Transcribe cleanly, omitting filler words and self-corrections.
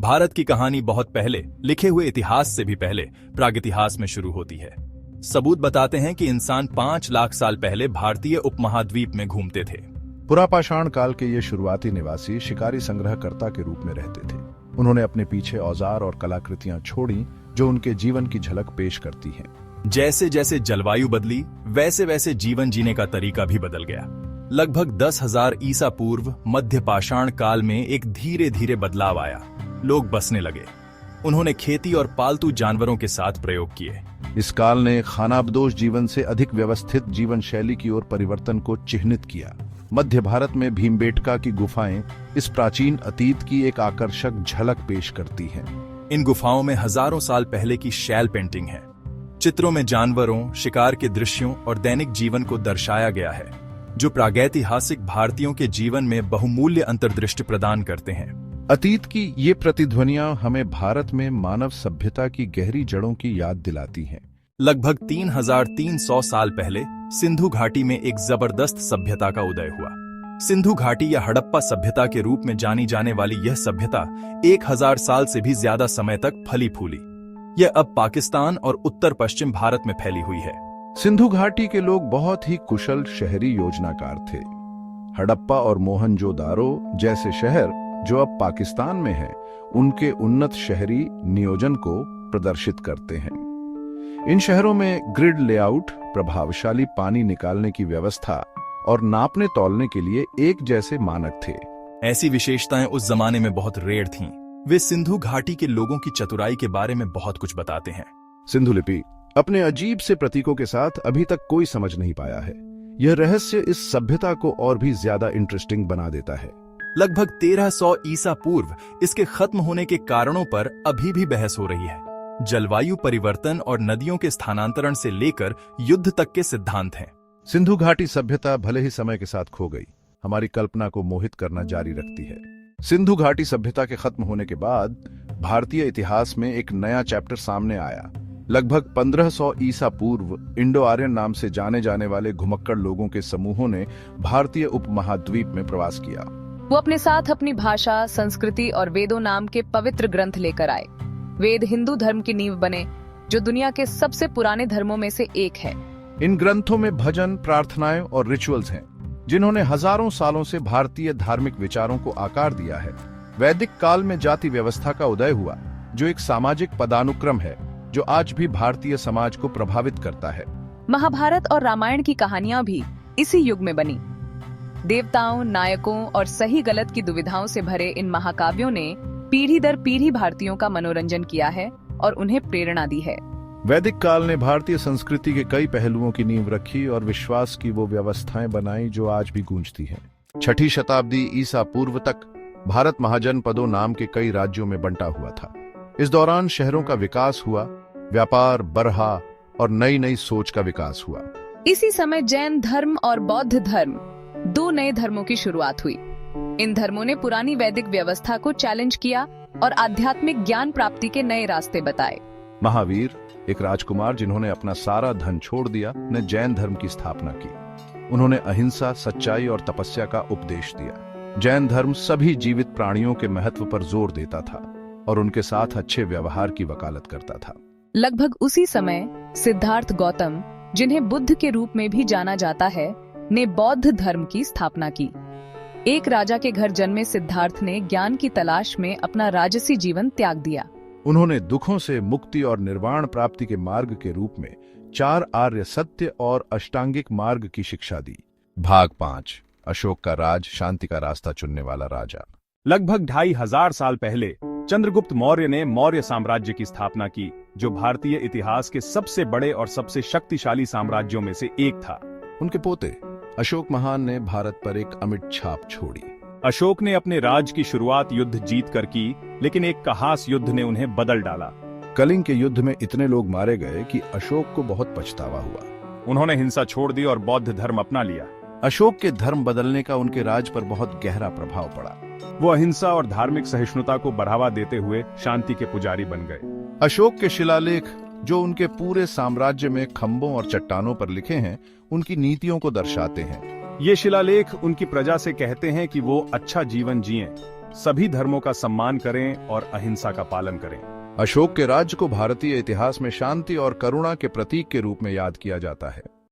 भारत की कहानी बहुत पहले, लिखे हुए इतिहास से भी पहले प्रागइतिहास में शुरू होती है। सबूत बताते हैं कि इंसान 5 लाख साल पहले भारतीय उपमहाद्वीप में घूमते थे। पुरापाषाण काल के ये शुरुआती निवासी शिकारी संग्रहकर्ता के रूप में रहते थे। उन्होंने अपने पीछे औजार और कलाकृतियां छोड़ी जो उनके जीवन की झलक पेश करती हैं। जैसे जैसे जलवायु बदली, वैसे वैसे जीवन जीने का तरीका भी बदल गया। लगभग 10,000 ईसा पूर्व मध्य पाषाण काल में एक धीरे धीरे बदलाव आया। लोग बसने लगे। उन्होंने खेती और पालतू जानवरों के साथ प्रयोग किए। इस काल ने खानाबदोश जीवन से अधिक व्यवस्थित जीवन शैली की ओर परिवर्तन को चिह्नित किया। मध्य भारत में भीमबेटका की गुफाएं इस प्राचीन अतीत की एक आकर्षक झलक पेश करती हैं। इन गुफाओं में हजारों साल पहले की शैल पेंटिंग है। चित्रों में जानवरों, शिकार के दृश्यों और दैनिक जीवन को दर्शाया गया है, जो प्रागैतिहासिक भारतीयों के जीवन में बहुमूल्य अंतर्दृष्टि प्रदान करते हैं। अतीत की ये प्रतिध्वनियां हमें भारत में मानव सभ्यता की गहरी जड़ों की याद दिलाती हैं। लगभग 3300 साल पहले सिंधु घाटी में एक जबरदस्त सभ्यता का उदय हुआ। सिंधु घाटी या हड़प्पा सभ्यता के रूप में जानी जाने वाली यह सभ्यता 1000 साल से भी ज्यादा समय तक फली फूली। यह अब पाकिस्तान और उत्तर पश्चिम भारत में फैली हुई है। सिंधु घाटी के लोग बहुत ही कुशल शहरी योजनाकार थे। हड़प्पा और मोहनजोदारो जैसे शहर जो अब पाकिस्तान में हैं, उनके उन्नत शहरी नियोजन को प्रदर्शित करते हैं। इन शहरों में ग्रिड लेआउट, प्रभावशाली पानी निकालने की व्यवस्था और नापने तौलने के लिए एक जैसे मानक थे। ऐसी विशेषताएं उस जमाने में बहुत रेयर थीं। वे सिंधु घाटी के लोगों की चतुराई के बारे में बहुत कुछ बताते हैं। सिंधु लिपि अपने अजीब से प्रतीकों के साथ अभी तक कोई समझ नहीं पाया है। यह रहस्य इस सभ्यता को और भी ज्यादा इंटरेस्टिंग बना देता है। लगभग 1300 ईसा पूर्व इसके खत्म होने के कारणों पर अभी भी बहस हो रही है। जलवायु परिवर्तन और नदियों के स्थानांतरण से लेकर युद्ध तक के सिद्धांत हैं। सिंधु घाटी सभ्यता भले ही समय के साथ खो गई, हमारी कल्पना को मोहित करना जारी रखती है। सिंधु घाटी सभ्यता के खत्म होने के बाद भारतीय इतिहास में एक नया चैप्टर सामने आया। लगभग 1500 ईसा पूर्व इंडो आर्यन नाम से जाने जाने वाले घुमक्कड़ लोगों के समूहों ने भारतीय उपमहाद्वीप में प्रवास किया। वो अपने साथ अपनी भाषा, संस्कृति और वेदों नाम के पवित्र ग्रंथ लेकर आए। वेद हिंदू धर्म की नींव बने, जो दुनिया के सबसे पुराने धर्मों में से एक है। इन ग्रंथों में भजन, प्रार्थनाएं और रिचुअल्स हैं, जिन्होंने हजारों सालों से भारतीय धार्मिक विचारों को आकार दिया है। वैदिक काल में जाति व्यवस्था का उदय हुआ, जो एक सामाजिक पदानुक्रम है जो आज भी भारतीय समाज को प्रभावित करता है। महाभारत और रामायण की कहानियां भी इसी युग में बनी। देवताओं, नायकों और सही गलत की दुविधाओं से भरे इन महाकाव्यों ने पीढ़ी दर पीढ़ी भारतीयों का मनोरंजन किया है और उन्हें प्रेरणा दी है। वैदिक काल ने भारतीय संस्कृति के कई पहलुओं की नींव रखी और विश्वास की वो व्यवस्थाएं बनाई जो आज भी गूंजती हैं। 6ठी शताब्दी ईसा पूर्व तक भारत महाजनपदों नाम के कई राज्यों में बंटा हुआ था। इस दौरान शहरों का विकास हुआ, व्यापार, बरहा और नई नई सोच का विकास हुआ। इसी समय जैन धर्म और बौद्ध धर्म, 2 नए धर्मों की शुरुआत हुई। इन धर्मों ने पुरानी वैदिक व्यवस्था को चैलेंज किया और आध्यात्मिक ज्ञान प्राप्ति के नए रास्ते बताए। महावीर, एक राजकुमार जिन्होंने अपना सारा धन छोड़ दिया, ने जैन धर्म की स्थापना की। उन्होंने अहिंसा, सच्चाई और तपस्या का उपदेश दिया। जैन धर्म सभी जीवित प्राणियों के महत्व पर जोर देता था और उनके साथ अच्छे व्यवहार की वकालत करता था। लगभग उसी समय सिद्धार्थ गौतम, जिन्हें बुद्ध के रूप में भी जाना जाता है, ने बौद्ध धर्म की स्थापना की। एक राजा के घर जन्मे सिद्धार्थ ने ज्ञान की तलाश में अपना राजसी जीवन त्याग दिया। उन्होंने दुखों से मुक्ति और निर्वाण प्राप्ति के मार्ग के रूप में 4 आर्य सत्य और अष्टांगिक मार्ग की शिक्षा दी। भाग 5, अशोक का राज, शांति का रास्ता चुनने वाला राजा। लगभग 2500 साल पहले चंद्रगुप्त मौर्य ने मौर्य साम्राज्य की स्थापना की, जो भारतीय इतिहास के सबसे बड़े और सबसे शक्तिशाली साम्राज्यों में से एक था। उनके पोते अशोक महान ने भारत पर एक अमिट छाप छोड़ी। अशोक ने अपने राज की शुरुआत युद्ध जीत कर की, लेकिन एक कहास युद्ध ने उन्हें बदल डाला। कलिंग के युद्ध में इतने लोग मारे गए कि अशोक को बहुत पछतावा हुआ। उन्होंने हिंसा छोड़ दी और बौद्ध धर्म अपना लिया। अशोक के धर्म बदलने का उनके राज पर बहुत गहरा प्रभाव पड़ा। वो अहिंसा और धार्मिक सहिष्णुता को बढ़ावा देते हुए शांति के पुजारी बन गए। अशोक के शिलालेख, जो उनके पूरे साम्राज्य में खंभों और चट्टानों पर लिखे हैं, उनकी नीतियों को दर्शाते हैं। ये शिलालेख उनकी प्रजा से कहते हैं कि वो अच्छा जीवन जिएं, सभी धर्मों का सम्मान करें और अहिंसा का पालन करें। अशोक के राज्य को भारतीय इतिहास में शांति और करुणा के प्रतीक के रूप में याद किया जाता है।